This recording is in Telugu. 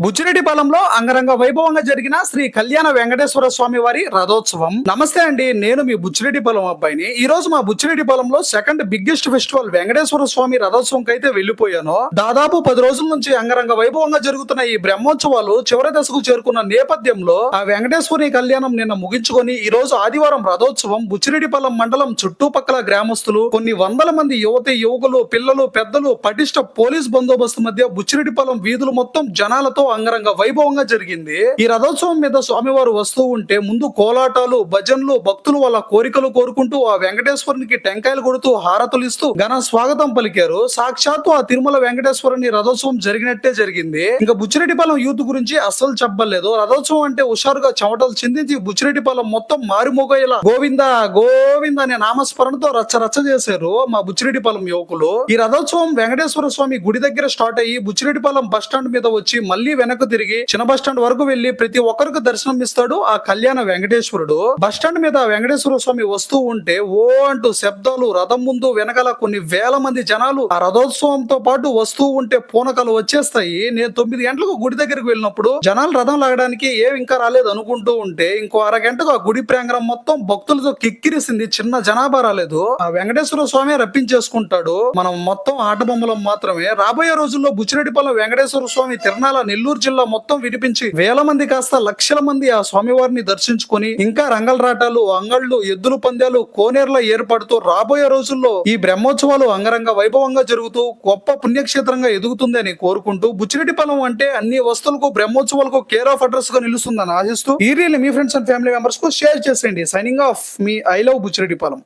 బుచ్చిరెడ్డిపాలెంలో అంగరంగ వైభవంగా జరిగిన శ్రీ కళ్యాణ వెంకటేశ్వర స్వామి వారి రథోత్సవం. నమస్తే అండి, నేను మీ బుచ్చిరెడ్డిపాలెం అబ్బాయిని. ఈ రోజు మా బుచ్చిరెడ్డిపాలెంలో సెకండ్ బిగ్గెస్ట్ ఫెస్టివల్ వెంకటేశ్వర స్వామి రథోత్సవం అయితే వెళ్లిపోయాను. దాదాపు 10 రోజుల నుంచి అంగరంగ వైభవంగా జరుగుతున్న ఈ బ్రహ్మోత్సవాలు చివరి దశకు చేరుకున్న నేపథ్యంలో ఆ వెంకటేశ్వరి కళ్యాణం నిన్న ముగించుకొని ఈ రోజు ఆదివారం రథోత్సవం బుచ్చిరెడ్డిపాలెం మండలం చుట్టుపక్కల గ్రామస్తులు, కొన్ని వందల మంది యువతి యువకులు, పిల్లలు, పెద్దలు, పటిష్ట పోలీస్ బందోబస్తు మధ్య బుచ్చిరెడ్డిపాలెం వీధులు మొత్తం జనాలతో అంగరంగ వైభవంగా జరిగింది. ఈ రథోత్సవం మీద స్వామివారు వస్తూ ఉంటే ముందు కోలాటాలు, భజన్లు, భక్తులు వాళ్ళ కోరికలు కోరుకుంటూ ఆ వెంకటేశ్వరునికి టెంకాయలు కొడుతూ హారతులు ఇస్తూ ఘన స్వాగతం పలికారు. సాక్షాత్తు ఆ తిరుమల వెంకటేశ్వరుని రథోత్సవం జరిగినట్టే జరిగింది. ఇంకా బుచ్చిరెడ్డిపాలెం యూత్ గురించి అస్సలు చెప్పలేదు. రథోత్సవం అంటే హుషారుగా చెమటలు చిందించి బుచ్చిరెడ్డిపాలెం మొత్తం మారుమోగేలా గోవింద గోవింద అనే నామస్మరణతో రచ్చ రచ్చ చేశారు మా బుచ్చిరెడ్డిపాలెం యువకులు. ఈ రథోత్సవం వెంకటేశ్వర స్వామి గుడి దగ్గర స్టార్ట్ అయ్యి బుచ్చిరెడ్డిపాలెం బస్ స్టాండ్ మీద వచ్చి మళ్ళీ వెనక్కు తిరిగి చిన్న బస్ స్టాండ్ వరకు వెళ్లి ప్రతి ఒక్కరికి దర్శనం ఇస్తాడు ఆ కళ్యాణ వెంకటేశ్వరుడు. బస్ స్టాండ్ మీద వెంకటేశ్వర స్వామి వస్తూ ఉంటే ఓ అంటూ శబ్దాలు, రథం ముందు వెనకాల కొన్ని వేల మంది జనాలు ఆ రథోత్సవంతో పాటు వస్తూ ఉంటే పూనకాలు వచ్చేస్తాయి. నేను 9 గంటలకు గుడి దగ్గరికి వెళ్ళినప్పుడు జనాలు రథం లాగడానికి ఇంకా రాలేదు అనుకుంటూ ఉంటే ఇంకో అరగంటకు ఆ గుడి ప్రాంగణం మొత్తం భక్తులతో కిక్కిరిసింది. చిన్న జనాభా రాలేదు. ఆ వెంకటేశ్వర స్వామి రప్పించేసుకుంటాడు. మనం మొత్తం ఆట బొమ్మలం మాత్రమే. రాబోయే రోజుల్లో బుచ్చిరెడ్డిపాలెం వెంకటేశ్వర స్వామి తిరునాల నెల్లూరు జిల్లా మొత్తం విడిపించి వేల మంది కాస్త లక్షల మంది ఆ స్వామివారిని దర్శించుకొని ఇంకా రంగలరాటాలు, అంగళ్ళు, ఎద్దుల పందాలు, కోనేర్ల ఏర్పడుతూ రాబోయే రోజుల్లో ఈ బ్రహ్మోత్సవాలు అంగరంగ వైభవంగా జరుగుతూ గొప్ప పుణ్యక్షేత్రంగా ఎదుగుతుంది అని కోరుకుంటూ, బుచ్చిరెడ్డిపాలెం అంటే అన్ని వస్తువులకు బ్రహ్మోత్సవాలకు కేర్ ఆఫ్ అడ్రస్ గా నిలుస్తుందని ఆశిస్తూ ఈ రీల్ మీ ఫ్రెండ్స్ అండ్ ఫ్యామిలీ మెంబర్స్ కు షేర్ చేసేయండి. సైనింగ్ ఆఫ్ మీ ఐ లవ్ బుచ్చిరెడ్డిపాలెం.